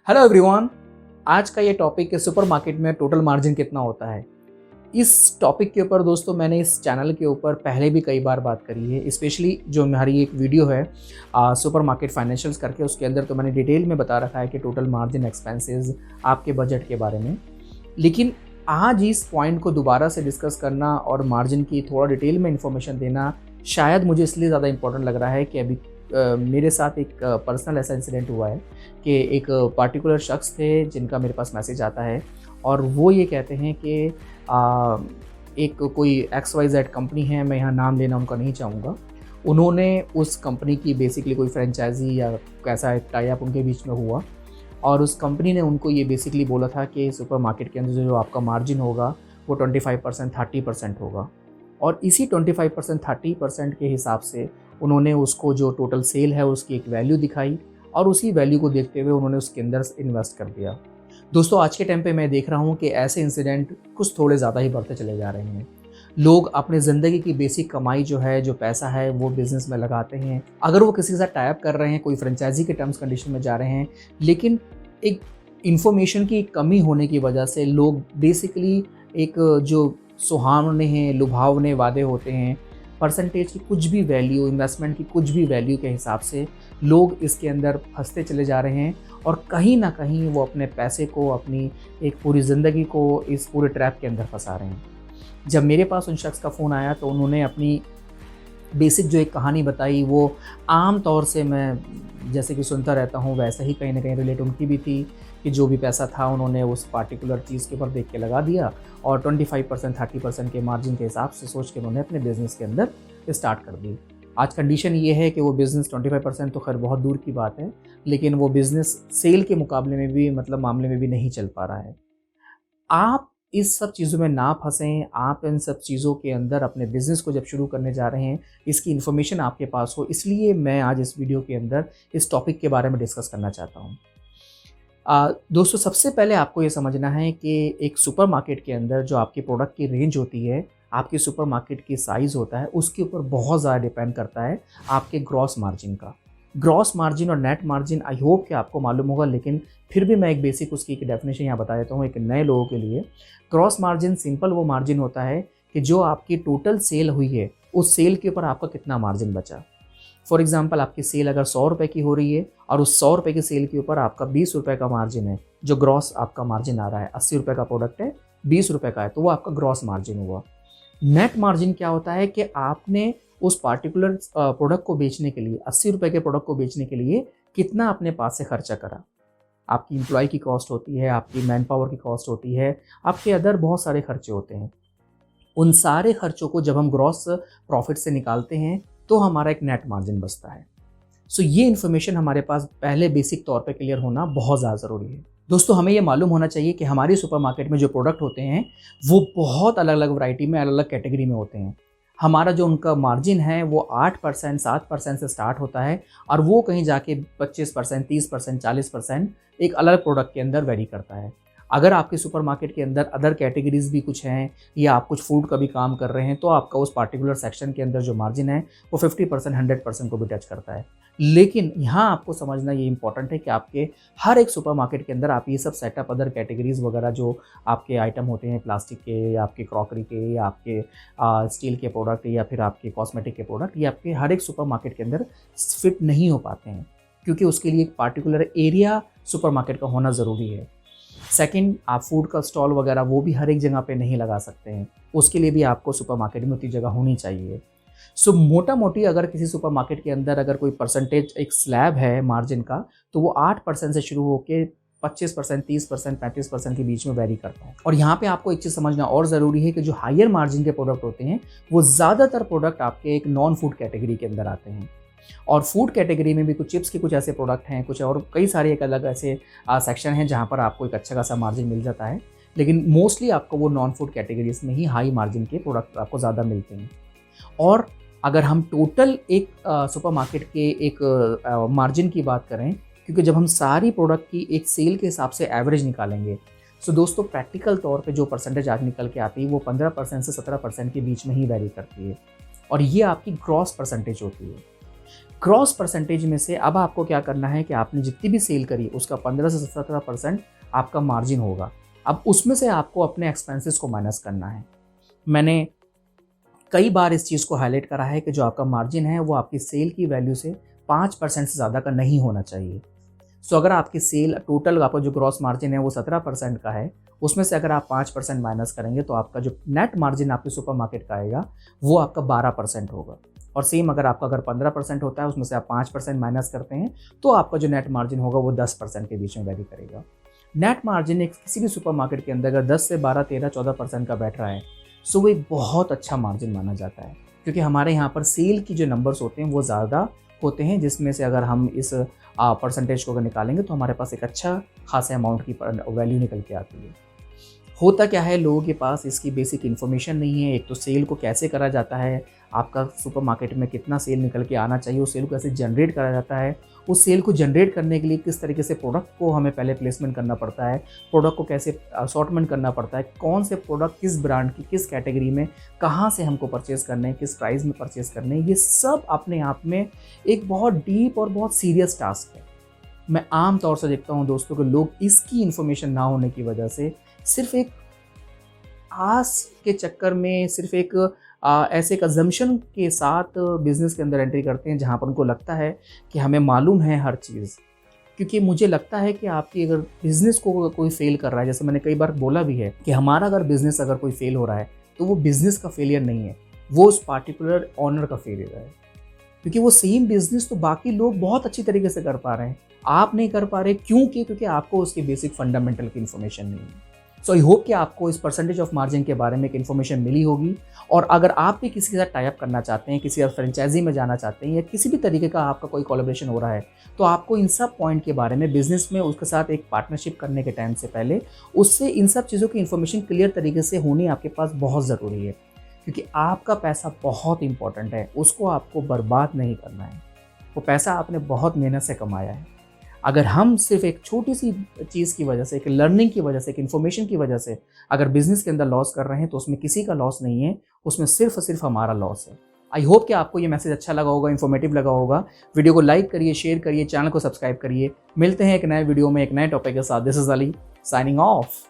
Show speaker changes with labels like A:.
A: Hello everyone. आज का ये टॉपिक है सुपरमार्केट में टोटल मार्जिन कितना होता है। इस टॉपिक के ऊपर दोस्तों मैंने इस चैनल के ऊपर पहले भी कई बार बात करी है, स्पेशली जो हमारी एक वीडियो है सुपरमार्केट फाइनेंशियल्स करके, उसके अंदर तो मैंने डिटेल में बता रखा है कि टोटल मार्जिन, एक्सपेंसेस, आपके बजट के बारे में। लेकिन आज इस पॉइंट को दोबारा से डिस्कस करना और मार्जिन की थोड़ा डिटेल में इंफॉर्मेशन देना शायद मुझे इसलिए ज़्यादा इंपॉर्टेंट लग रहा है कि अभी मेरे साथ एक पर्सनल ऐसा इंसिडेंट हुआ है कि एक पार्टिकुलर शख्स थे जिनका मेरे पास मैसेज आता है और वो ये कहते हैं कि एक कोई XYZ कंपनी है, मैं यहाँ नाम लेना उनका नहीं चाहूँगा, उन्होंने उस कंपनी की बेसिकली कोई फ्रेंचाइजी या कैसा एक टाई अप उनके बीच में हुआ और उस कंपनी ने उनको ये बेसिकली बोला था कि सुपरमार्केट के अंदर जो आपका मार्जिन होगा वो 25% 30% होगा। और इसी 25% 30% के हिसाब से उन्होंने उसको जो टोटल सेल है उसकी एक वैल्यू दिखाई और उसी वैल्यू को देखते हुए उन्होंने उसके अंदर इन्वेस्ट कर दिया। दोस्तों आज के टाइम पे मैं देख रहा हूँ कि ऐसे इंसिडेंट कुछ थोड़े ज़्यादा ही बढ़ते चले जा रहे हैं। लोग अपने ज़िंदगी की बेसिक कमाई जो है, जो पैसा है, वो बिज़नेस में लगाते हैं। अगर वो किसी के साथ टाई अप कर रहे हैं, कोई फ्रेंचाइजी के टर्म्स कंडीशन में जा रहे हैं, लेकिन एक इन्फॉर्मेशन की कमी होने की वजह से लोग बेसिकली एक जो सुहावने हैं, लुभावने वादे होते हैं, परसेंटेज की कुछ भी वैल्यू, इन्वेस्टमेंट की कुछ भी वैल्यू के हिसाब से लोग इसके अंदर फंसते चले जा रहे हैं और कहीं ना कहीं वो अपने पैसे को, अपनी एक पूरी ज़िंदगी को इस पूरे ट्रैप के अंदर फंसा रहे हैं। जब मेरे पास उन शख्स का फ़ोन आया तो उन्होंने अपनी बेसिक जो एक कहानी बताई, वो आम तौर से मैं जैसे कि सुनता रहता हूँ वैसे ही कहीं ना कहीं रिलेट उनकी भी थी कि जो भी पैसा था उन्होंने उस पार्टिकुलर चीज़ के ऊपर देख के लगा दिया और 25% 30% के मार्जिन के हिसाब से सोच के उन्होंने अपने बिज़नेस के अंदर स्टार्ट कर दी। आज कंडीशन ये है कि वो बिज़नेस 25% तो खैर बहुत दूर की बात है, लेकिन वो बिज़नेस सेल के मुकाबले में भी, मतलब मामले में भी नहीं चल पा रहा है। आप इस सब चीज़ों में ना फंसें। आप इन सब चीज़ों के अंदर अपने बिज़नेस को जब शुरू करने जा रहे हैं, इसकी इन्फॉर्मेशन आपके पास हो, इसलिए मैं आज इस वीडियो के अंदर इस टॉपिक के बारे में डिस्कस करना चाहता हूँ। दोस्तों सबसे पहले आपको ये समझना है कि एक सुपरमार्केट के अंदर जो आपकी प्रोडक्ट की रेंज होती है, आपकी सुपरमार्केट की साइज़ होता है, उसके ऊपर बहुत ज़्यादा डिपेंड करता है आपके ग्रॉस मार्जिन का। ग्रॉस मार्जिन और नेट मार्जिन आई होप कि आपको मालूम होगा, लेकिन फिर भी मैं एक बेसिक उसकी एक डेफिनेशन यहाँ बता देता हूँ एक नए लोगों के लिए। ग्रॉस मार्जिन सिंपल वो मार्जिन होता है कि जो आपकी टोटल सेल हुई है, उस सेल के ऊपर आपका कितना मार्जिन बचा। फॉर एग्जाम्पल आपकी सेल अगर 100 रुपये की हो रही है और उस 100 रुपये की सेल के ऊपर आपका 20 रुपये का मार्जिन है, जो ग्रॉस आपका मार्जिन आ रहा है, 80 रुपये का प्रोडक्ट है, 20 रुपये का है, तो वो आपका ग्रॉस मार्जिन हुआ। नेट मार्जिन क्या होता है कि आपने उस पार्टिकुलर प्रोडक्ट को बेचने के लिए, 80 रुपये के प्रोडक्ट को बेचने के लिए कितना अपने पास से खर्चा करा। आपकी एम्प्लॉय की कॉस्ट होती है, आपकी मैन पावर की कॉस्ट होती है, आपके अदर बहुत सारे खर्चे होते हैं। उन सारे खर्चों को जब हम ग्रॉस प्रॉफिट से निकालते हैं तो हमारा एक नेट मार्जिन बचता है। सो ये इन्फॉर्मेशन हमारे पास पहले बेसिक तौर पे क्लियर होना बहुत ज़्यादा ज़रूरी है। दोस्तों हमें ये मालूम होना चाहिए कि हमारी सुपरमार्केट में जो प्रोडक्ट होते हैं वो बहुत अलग अलग वैरायटी में, अलग अलग कैटेगरी में होते हैं। हमारा जो उनका मार्जिन है वो 8% 7% से स्टार्ट होता है और वो कहीं जाके 25% 30% 40% एक अलग प्रोडक्ट के अंदर वेरी करता है। अगर आपके सुपरमार्केट के अंदर अदर कैटेगरीज भी कुछ हैं या आप कुछ फूड का भी काम कर रहे हैं तो आपका उस पार्टिकुलर सेक्शन के अंदर जो मार्जिन है वो 50% 100% को भी टच करता है। लेकिन यहाँ आपको समझना ये इंपॉर्टेंट है कि आपके हर एक सुपरमार्केट के अंदर आप ये सब सेटअप, अदर कैटेगरीज वगैरह जो आपके आइटम होते हैं, प्लास्टिक के या आपके क्रॉकरी के या आपके स्टील के प्रोडक्ट या फिर आपके कॉस्मेटिक के प्रोडक्ट, ये आपके हर एक सुपरमार्केट के अंदर फिट नहीं हो पाते हैं, क्योंकि उसके लिए एक पार्टिकुलर एरिया सुपरमार्केट का होना ज़रूरी है। सेकंड, आप फूड का स्टॉल वगैरह वो भी हर एक जगह पे नहीं लगा सकते हैं, उसके लिए भी आपको सुपरमार्केट में उतनी जगह होनी चाहिए। सो मोटा मोटी अगर किसी सुपरमार्केट के अंदर अगर कोई परसेंटेज एक स्लैब है मार्जिन का, तो वो 8% से शुरू होकर 25% 30% 35% के बीच में वेरी करता है। और यहाँ पे आपको एक चीज़ समझना और ज़रूरी है कि जो हायर मार्जिन के प्रोडक्ट होते हैं वो ज़्यादातर प्रोडक्ट आपके एक नॉन फूड कैटेगरी के अंदर आते हैं। और फूड कैटेगरी में भी कुछ चिप्स के कुछ ऐसे प्रोडक्ट हैं, कुछ और कई सारे एक अलग ऐसे सेक्शन हैं जहाँ पर आपको एक अच्छा खासा मार्जिन मिल जाता है, लेकिन मोस्टली आपको वो नॉन फूड कैटेगरीज में ही हाई मार्जिन के प्रोडक्ट आपको ज़्यादा मिलते हैं। और अगर हम टोटल एक सुपरमार्केट के एक मार्जिन की बात करें, क्योंकि जब हम सारी प्रोडक्ट की एक सेल के हिसाब से एवरेज निकालेंगे, सो दोस्तों प्रैक्टिकल तौर पे जो परसेंटेज आज निकल के आती है वो 15% से 17% के बीच में ही वेरी करती है और ये आपकी ग्रॉस परसेंटेज होती है। ग्रॉस परसेंटेज में से अब आपको क्या करना है कि आपने जितनी भी सेल करी उसका 15 से 17% आपका मार्जिन होगा। अब उसमें से आपको अपने एक्सपेंसेस को माइनस करना है। मैंने कई बार इस चीज़ को हाईलाइट करा है कि जो आपका मार्जिन है वो आपकी सेल की वैल्यू से 5% से ज़्यादा का नहीं होना चाहिए। सो अगर आपकी सेल टोटल आपका जो ग्रॉस मार्जिन है वो 17% का है, उसमें से अगर आप 5% माइनस करेंगे तो आपका जो नेट मार्जिन आपके सुपरमार्केट का आएगा वो आपका 12% होगा। और सेम अगर 15% होता है उसमें से आप 5% माइनस करते हैं तो आपका जो नेट मार्जिन होगा वो 10% के बीच में वेरी करेगा। नेट मार्जिन एक किसी भी सुपरमार्केट के अंदर अगर 10 से 12, 13, 14% का बैठ रहा है सो वो एक बहुत अच्छा मार्जिन माना जाता है, क्योंकि हमारे यहाँ पर सेल की जो नंबर्स होते हैं वो ज़्यादा होते हैं, जिसमें से अगर हम इस परसेंटेज को अगर निकालेंगे तो हमारे पास एक अच्छा खासा अमाउंट की वैल्यू निकल के आती है। होता क्या है, लोगों के पास इसकी बेसिक इन्फॉर्मेशन नहीं है। एक तो सेल को कैसे करा जाता है, आपका सुपरमार्केट में कितना सेल निकल के आना चाहिए, उस सेल को कैसे जनरेट करा जाता है, उस सेल को जनरेट करने के लिए किस तरीके से प्रोडक्ट को हमें पहले प्लेसमेंट करना पड़ता है, प्रोडक्ट को कैसे असॉर्टमेंट करना पड़ता है, कौन से प्रोडक्ट किस ब्रांड की किस कैटेगरी में कहाँ से हमको परचेज़ करने हैं, किस प्राइस में परचेज़ करने हैं, ये सब अपने आप में एक बहुत डीप और बहुत सीरियस टास्क है। मैं आम तौर से देखता हूँ दोस्तों कि लोग इसकी इन्फॉर्मेशन ना होने की वजह से सिर्फ एक आस के चक्कर में, सिर्फ एक ऐसे एक अजम्पशन के साथ बिज़नेस के अंदर एंट्री करते हैं जहाँ पर उनको लगता है कि हमें मालूम है हर चीज़। क्योंकि मुझे लगता है कि आपकी अगर बिज़नेस को कोई फेल कर रहा है, जैसे मैंने कई बार बोला भी है कि हमारा अगर बिज़नेस अगर कोई फेल हो रहा है तो वो बिज़नेस का फेलियर नहीं है, वो उस पार्टिकुलर ऑनर का फेलियर है। क्योंकि वो सेम बिज़नेस तो बाकी लोग बहुत अच्छी तरीके से कर पा रहे हैं, आप नहीं कर पा रहे। क्योंकि आपको उसके बेसिक फंडामेंटल की इन्फॉर्मेशन नहीं है। सो आई होप कि आपको इस परसेंटेज ऑफ मार्जिन के बारे में एक इन्फॉर्मेशन मिली होगी। और अगर आप भी किसी के साथ टाई अप करना चाहते हैं, किसी फ्रेंचाइजी में जाना चाहते हैं, या किसी भी तरीके का आपका कोई कोलैबोरेशन हो रहा है, तो आपको इन सब पॉइंट के बारे में बिजनेस में उसके साथ एक पार्टनरशिप करने के टाइम से पहले उससे इन सब चीज़ों की इन्फॉर्मेशन क्लियर तरीके से होनी आपके पास बहुत ज़रूरी है। क्योंकि आपका पैसा बहुत इंपॉर्टेंट है, उसको आपको बर्बाद नहीं करना है। वो पैसा आपने बहुत मेहनत से कमाया है। अगर हम सिर्फ एक छोटी सी चीज़ की वजह से, एक लर्निंग की वजह से, एक इन्फॉर्मेशन की वजह से अगर बिजनेस के अंदर लॉस कर रहे हैं तो उसमें किसी का लॉस नहीं है, उसमें सिर्फ और सिर्फ हमारा लॉस है। आई होप कि आपको ये मैसेज अच्छा लगा होगा, इन्फॉर्मेटिव लगा होगा। वीडियो को लाइक करिए, शेयर करिए, चैनल को सब्सक्राइब करिए। मिलते हैं एक नए वीडियो में एक नए टॉपिक के साथ। This is Ali signing off.